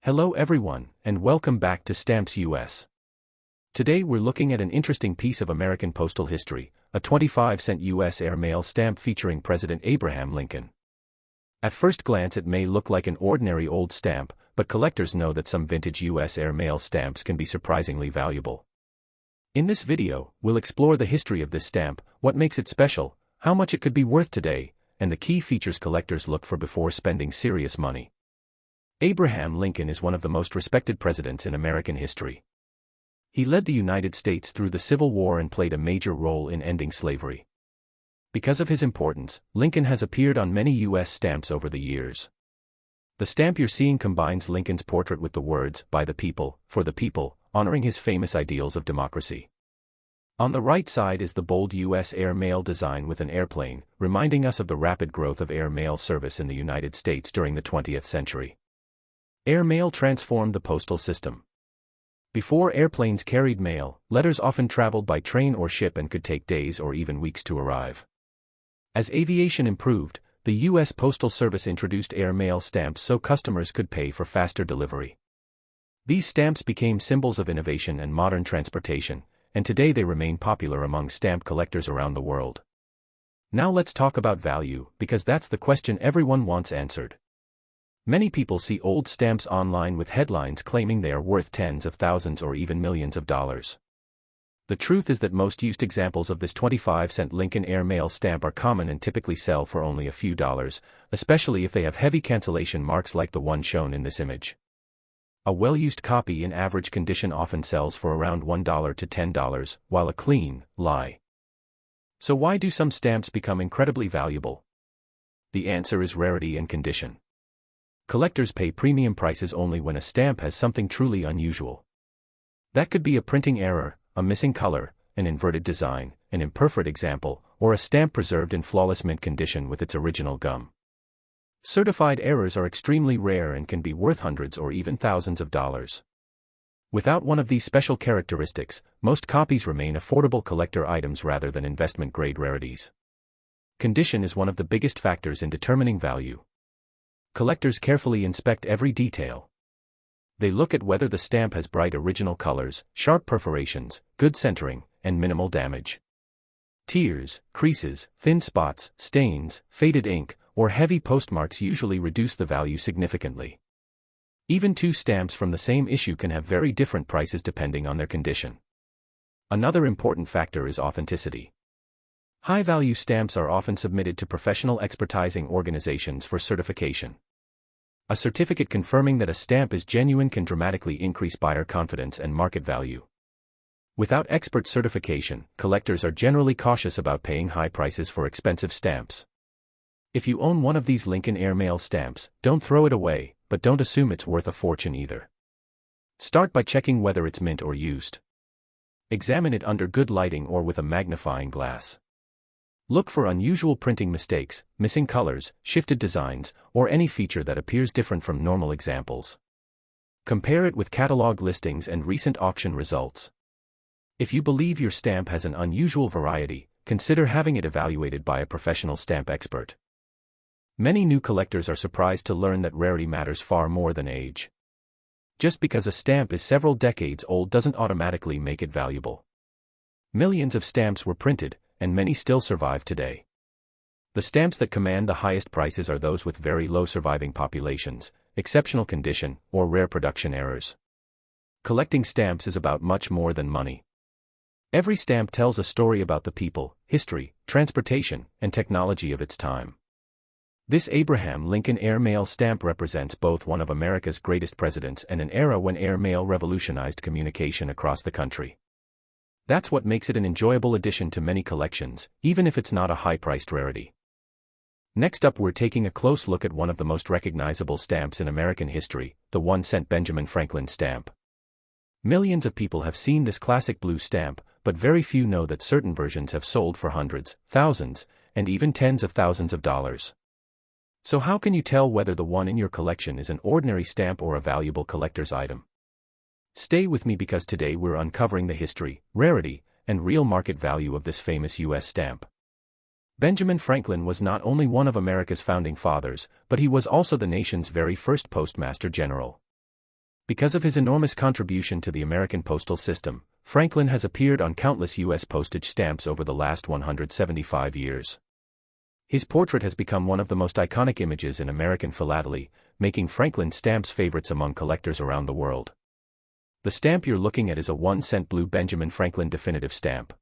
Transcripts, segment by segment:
Hello everyone, and welcome back to Stamps US. Today we're looking at an interesting piece of American postal history, a 25-cent U.S. airmail stamp featuring President Abraham Lincoln. At first glance it may look like an ordinary old stamp, but collectors know that some vintage U.S. airmail stamps can be surprisingly valuable. In this video, we'll explore the history of this stamp, what makes it special, how much it could be worth today, and the key features collectors look for before spending serious money. Abraham Lincoln is one of the most respected presidents in American history. He led the United States through the Civil War and played a major role in ending slavery. Because of his importance, Lincoln has appeared on many U.S. stamps over the years. The stamp you're seeing combines Lincoln's portrait with the words, "By the people, for the people," honoring his famous ideals of democracy. On the right side is the bold U.S. air mail design with an airplane, reminding us of the rapid growth of air mail service in the United States during the 20th century. Air mail transformed the postal system. Before airplanes carried mail, letters often traveled by train or ship and could take days or even weeks to arrive. As aviation improved, the U.S. Postal Service introduced air mail stamps so customers could pay for faster delivery. These stamps became symbols of innovation and modern transportation, and today they remain popular among stamp collectors around the world. Now let's talk about value, because that's the question everyone wants answered. Many people see old stamps online with headlines claiming they are worth tens of thousands or even millions of dollars. The truth is that most used examples of this 25-cent Lincoln airmail stamp are common and typically sell for only a few dollars, especially if they have heavy cancellation marks like the one shown in this image. A well-used copy in average condition often sells for around $1 to $10, while a clean, lie. So why do some stamps become incredibly valuable? The answer is rarity and condition. Collectors pay premium prices only when a stamp has something truly unusual. That could be a printing error, a missing color, an inverted design, an imperfect example, or a stamp preserved in flawless mint condition with its original gum. Certified errors are extremely rare and can be worth hundreds or even thousands of dollars. Without one of these special characteristics, most copies remain affordable collector items rather than investment-grade rarities. Condition is one of the biggest factors in determining value. Collectors carefully inspect every detail. They look at whether the stamp has bright original colors, sharp perforations, good centering, and minimal damage. Tears, creases, thin spots, stains, faded ink, or heavy postmarks usually reduce the value significantly. Even two stamps from the same issue can have very different prices depending on their condition. Another important factor is authenticity. High-value stamps are often submitted to professional exporting organizations for certification. A certificate confirming that a stamp is genuine can dramatically increase buyer confidence and market value. Without expert certification, collectors are generally cautious about paying high prices for expensive stamps. If you own one of these Lincoln airmail stamps, don't throw it away, but don't assume it's worth a fortune either. Start by checking whether it's mint or used. Examine it under good lighting or with a magnifying glass. Look for unusual printing mistakes, missing colors, shifted designs, or any feature that appears different from normal examples. Compare it with catalog listings and recent auction results. If you believe your stamp has an unusual variety, consider having it evaluated by a professional stamp expert. Many new collectors are surprised to learn that rarity matters far more than age. Just because a stamp is several decades old doesn't automatically make it valuable. Millions of stamps were printed, and many still survive today. The stamps that command the highest prices are those with very low surviving populations, exceptional condition, or rare production errors. Collecting stamps is about much more than money. Every stamp tells a story about the people, history, transportation, and technology of its time. This Abraham Lincoln airmail stamp represents both one of America's greatest presidents and an era when airmail revolutionized communication across the country. That's what makes it an enjoyable addition to many collections, even if it's not a high-priced rarity. Next up, we're taking a close look at one of the most recognizable stamps in American history, the 1-cent Benjamin Franklin stamp. Millions of people have seen this classic blue stamp, but very few know that certain versions have sold for hundreds, thousands, and even tens of thousands of dollars. So how can you tell whether the one in your collection is an ordinary stamp or a valuable collector's item? Stay with me because today we're uncovering the history, rarity, and real market value of this famous U.S. stamp. Benjamin Franklin was not only one of America's founding fathers, but he was also the nation's very first postmaster general. Because of his enormous contribution to the American postal system, Franklin has appeared on countless U.S. postage stamps over the last 175 years. His portrait has become one of the most iconic images in American philately, making Franklin stamps favorites among collectors around the world. The stamp you're looking at is a 1-cent blue Benjamin Franklin definitive stamp.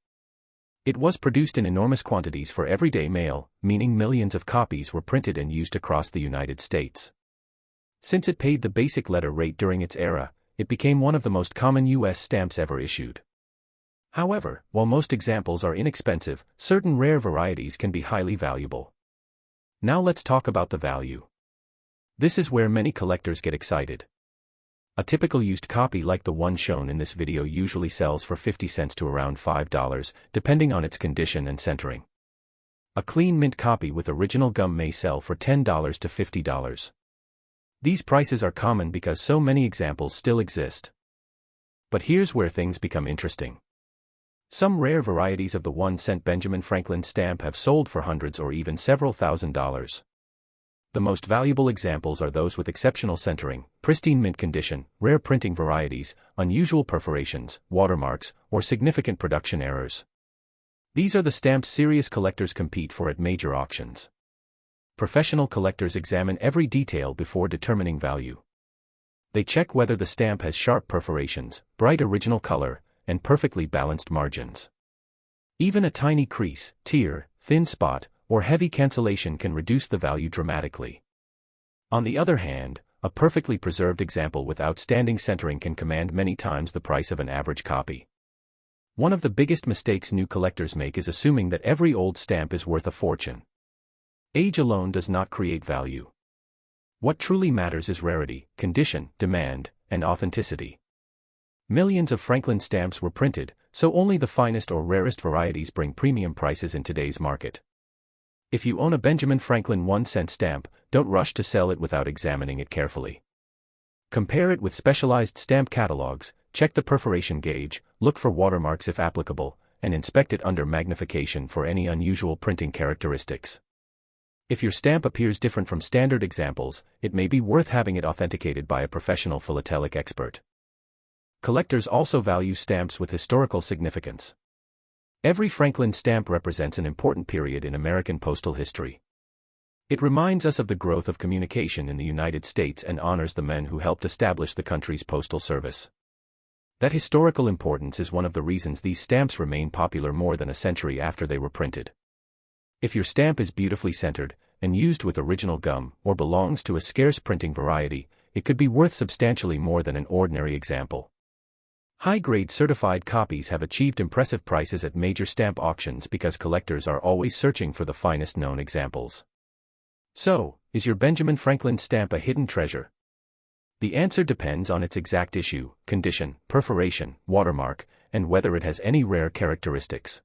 It was produced in enormous quantities for everyday mail, meaning millions of copies were printed and used across the United States. Since it paid the basic letter rate during its era, it became one of the most common U.S. stamps ever issued. However, while most examples are inexpensive, certain rare varieties can be highly valuable. Now let's talk about the value. This is where many collectors get excited. A typical used copy like the one shown in this video usually sells for 50 cents to around $5, depending on its condition and centering. A clean mint copy with original gum may sell for $10 to $50. These prices are common because so many examples still exist. But here's where things become interesting. Some rare varieties of the 1-cent Benjamin Franklin stamp have sold for hundreds or even several $1,000s. The most valuable examples are those with exceptional centering, pristine mint condition, rare printing varieties, unusual perforations, watermarks, or significant production errors. These are the stamps serious collectors compete for at major auctions. Professional collectors examine every detail before determining value. They check whether the stamp has sharp perforations, bright original color, and perfectly balanced margins. Even a tiny crease, tear, thin spot, or heavy cancellation can reduce the value dramatically. On the other hand, a perfectly preserved example with outstanding centering can command many times the price of an average copy. One of the biggest mistakes new collectors make is assuming that every old stamp is worth a fortune. Age alone does not create value. What truly matters is rarity, condition, demand, and authenticity. Millions of Franklin stamps were printed, so only the finest or rarest varieties bring premium prices in today's market. If you own a Benjamin Franklin 1-cent stamp, don't rush to sell it without examining it carefully. Compare it with specialized stamp catalogs, check the perforation gauge, look for watermarks if applicable, and inspect it under magnification for any unusual printing characteristics. If your stamp appears different from standard examples, it may be worth having it authenticated by a professional philatelic expert. Collectors also value stamps with historical significance. Every Franklin stamp represents an important period in American postal history. It reminds us of the growth of communication in the United States and honors the men who helped establish the country's postal service. That historical importance is one of the reasons these stamps remain popular more than a century after they were printed. If your stamp is beautifully centered, and used with original gum, or belongs to a scarce printing variety, it could be worth substantially more than an ordinary example. High-grade certified copies have achieved impressive prices at major stamp auctions because collectors are always searching for the finest known examples. So, is your Benjamin Franklin stamp a hidden treasure? The answer depends on its exact issue, condition, perforation, watermark, and whether it has any rare characteristics.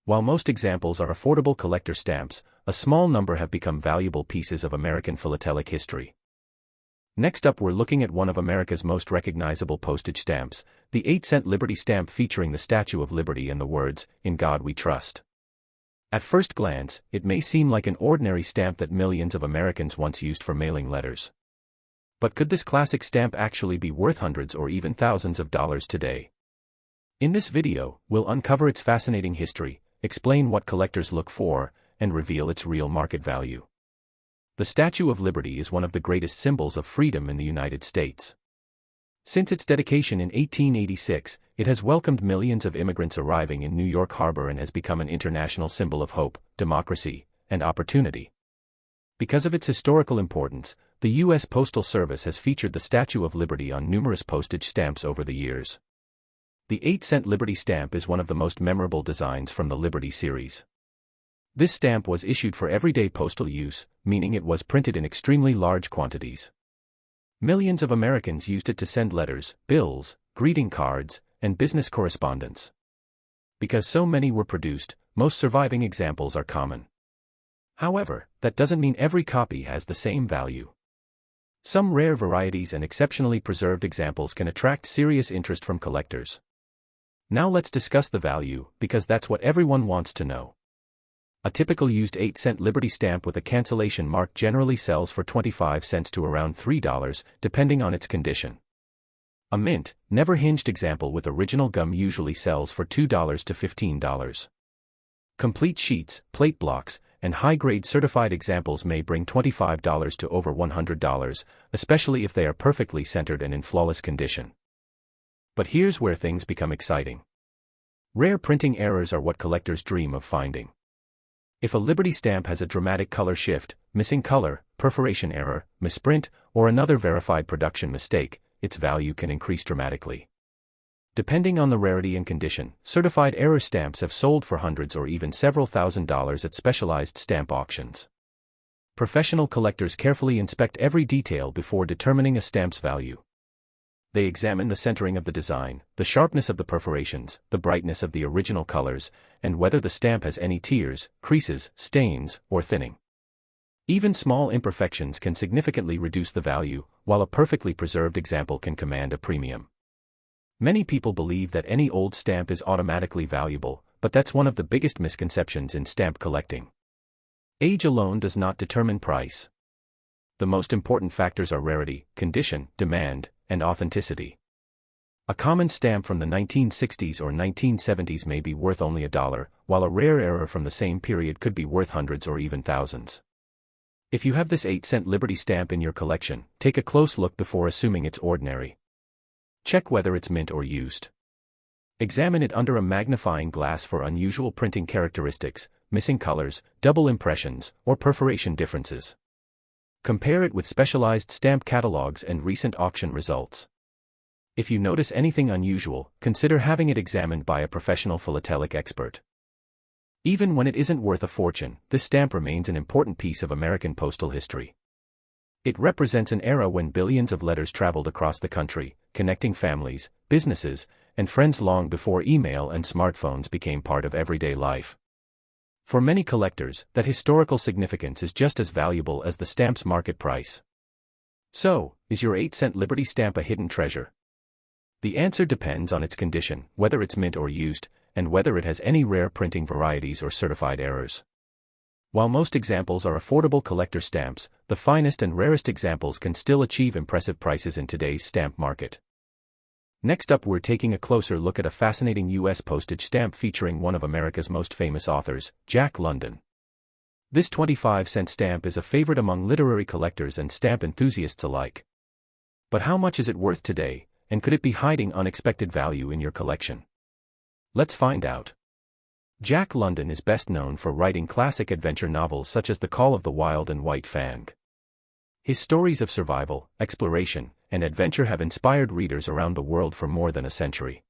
While most examples are affordable collector stamps, a small number have become valuable pieces of American philatelic history. Next up, we're looking at one of America's most recognizable postage stamps, the 8-cent Liberty stamp featuring the Statue of Liberty and the words, "In God We Trust." At first glance, it may seem like an ordinary stamp that millions of Americans once used for mailing letters. But could this classic stamp actually be worth hundreds or even thousands of dollars today? In this video, we'll uncover its fascinating history, explain what collectors look for, and reveal its real market value. The Statue of Liberty is one of the greatest symbols of freedom in the United States. Since its dedication in 1886, it has welcomed millions of immigrants arriving in New York Harbor and has become an international symbol of hope, democracy, and opportunity. Because of its historical importance, the U.S. Postal Service has featured the Statue of Liberty on numerous postage stamps over the years. The 8-cent Liberty stamp is one of the most memorable designs from the Liberty series. This stamp was issued for everyday postal use, meaning it was printed in extremely large quantities. Millions of Americans used it to send letters, bills, greeting cards, and business correspondence. Because so many were produced, most surviving examples are common. However, that doesn't mean every copy has the same value. Some rare varieties and exceptionally preserved examples can attract serious interest from collectors. Now let's discuss the value, because that's what everyone wants to know. A typical used 8-cent Liberty stamp with a cancellation mark generally sells for 25 cents to around $3, depending on its condition. A mint, never hinged example with original gum usually sells for $2 to $15. Complete sheets, plate blocks, and high-grade certified examples may bring $25 to over $100, especially if they are perfectly centered and in flawless condition. But here's where things become exciting. Rare printing errors are what collectors dream of finding. If a Liberty stamp has a dramatic color shift, missing color, perforation error, misprint, or another verified production mistake, its value can increase dramatically. Depending on the rarity and condition, certified error stamps have sold for hundreds or even several $1,000s at specialized stamp auctions. Professional collectors carefully inspect every detail before determining a stamp's value. They examine the centering of the design, the sharpness of the perforations, the brightness of the original colors, and whether the stamp has any tears, creases, stains, or thinning. Even small imperfections can significantly reduce the value, while a perfectly preserved example can command a premium. Many people believe that any old stamp is automatically valuable, but that's one of the biggest misconceptions in stamp collecting. Age alone does not determine price. The most important factors are rarity, condition, demand, and authenticity. A common stamp from the 1960s or 1970s may be worth only $1, while a rare error from the same period could be worth hundreds or even thousands. If you have this 8-cent Liberty stamp in your collection, take a close look before assuming it's ordinary. Check whether it's mint or used. Examine it under a magnifying glass for unusual printing characteristics, missing colors, double impressions, or perforation differences. Compare it with specialized stamp catalogs and recent auction results. If you notice anything unusual, consider having it examined by a professional philatelic expert. Even when it isn't worth a fortune, this stamp remains an important piece of American postal history. It represents an era when billions of letters traveled across the country, connecting families, businesses, and friends long before email and smartphones became part of everyday life. For many collectors, that historical significance is just as valuable as the stamp's market price. So, is your 8-cent Liberty stamp a hidden treasure? The answer depends on its condition, whether it's mint or used, and whether it has any rare printing varieties or certified errors. While most examples are affordable collector stamps, the finest and rarest examples can still achieve impressive prices in today's stamp market. Next up, we're taking a closer look at a fascinating U.S. postage stamp featuring one of America's most famous authors, Jack London. This 25-cent stamp is a favorite among literary collectors and stamp enthusiasts alike. But how much is it worth today, and could it be hiding unexpected value in your collection? Let's find out. Jack London is best known for writing classic adventure novels such as The Call of the Wild and White Fang. His stories of survival, exploration, and adventure have inspired readers around the world for more than a century.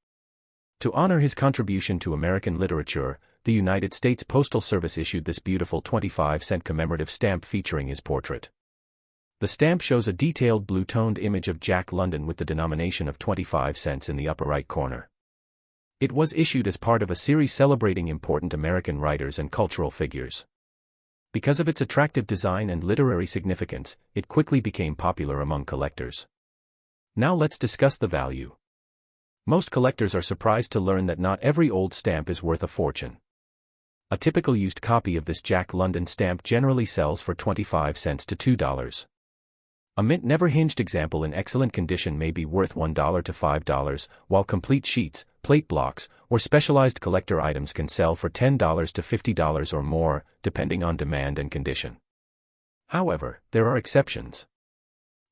To honor his contribution to American literature, the United States Postal Service issued this beautiful 25-cent commemorative stamp featuring his portrait. The stamp shows a detailed blue-toned image of Jack London with the denomination of 25 cents in the upper right corner. It was issued as part of a series celebrating important American writers and cultural figures. Because of its attractive design and literary significance, it quickly became popular among collectors. Now let's discuss the value. Most collectors are surprised to learn that not every old stamp is worth a fortune. A typical used copy of this Jack London stamp generally sells for 25 cents to $2. A mint never hinged example in excellent condition may be worth $1 to $5, while complete sheets, plate blocks, or specialized collector items can sell for $10 to $50 or more, depending on demand and condition. However, there are exceptions.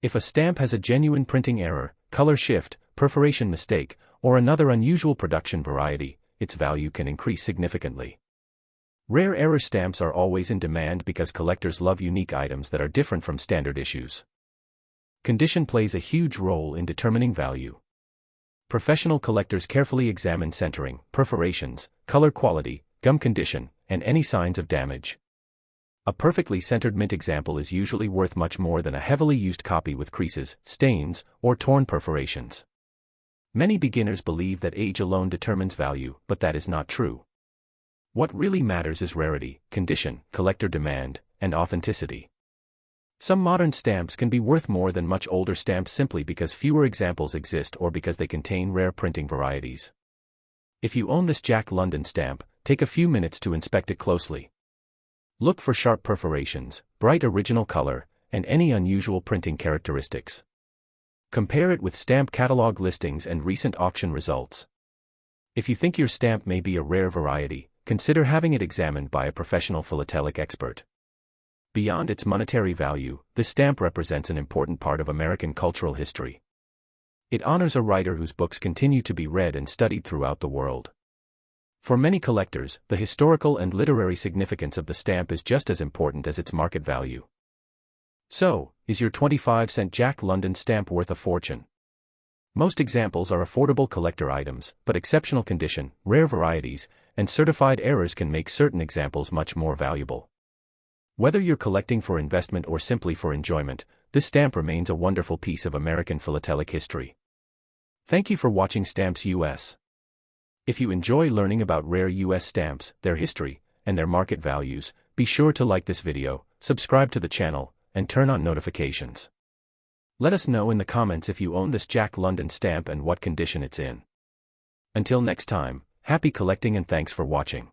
If a stamp has a genuine printing error, color shift, perforation mistake, or another unusual production variety, its value can increase significantly. Rare error stamps are always in demand because collectors love unique items that are different from standard issues. Condition plays a huge role in determining value. Professional collectors carefully examine centering, perforations, color quality, gum condition, and any signs of damage. A perfectly centered mint example is usually worth much more than a heavily used copy with creases, stains, or torn perforations. Many beginners believe that age alone determines value, but that is not true. What really matters is rarity, condition, collector demand, and authenticity. Some modern stamps can be worth more than much older stamps simply because fewer examples exist or because they contain rare printing varieties. If you own this Jack London stamp, take a few minutes to inspect it closely. Look for sharp perforations, bright original color, and any unusual printing characteristics. Compare it with stamp catalog listings and recent auction results. If you think your stamp may be a rare variety, consider having it examined by a professional philatelic expert. Beyond its monetary value, this stamp represents an important part of American cultural history. It honors a writer whose books continue to be read and studied throughout the world. For many collectors, the historical and literary significance of the stamp is just as important as its market value. So, is your 25-cent Jack London stamp worth a fortune? Most examples are affordable collector items, but exceptional condition, rare varieties, and certified errors can make certain examples much more valuable. Whether you're collecting for investment or simply for enjoyment, this stamp remains a wonderful piece of American philatelic history. Thank you for watching Stamps US. If you enjoy learning about rare US stamps, their history, and their market values, be sure to like this video, subscribe to the channel, and turn on notifications. Let us know in the comments if you own this Jack London stamp and what condition it's in. Until next time, happy collecting and thanks for watching.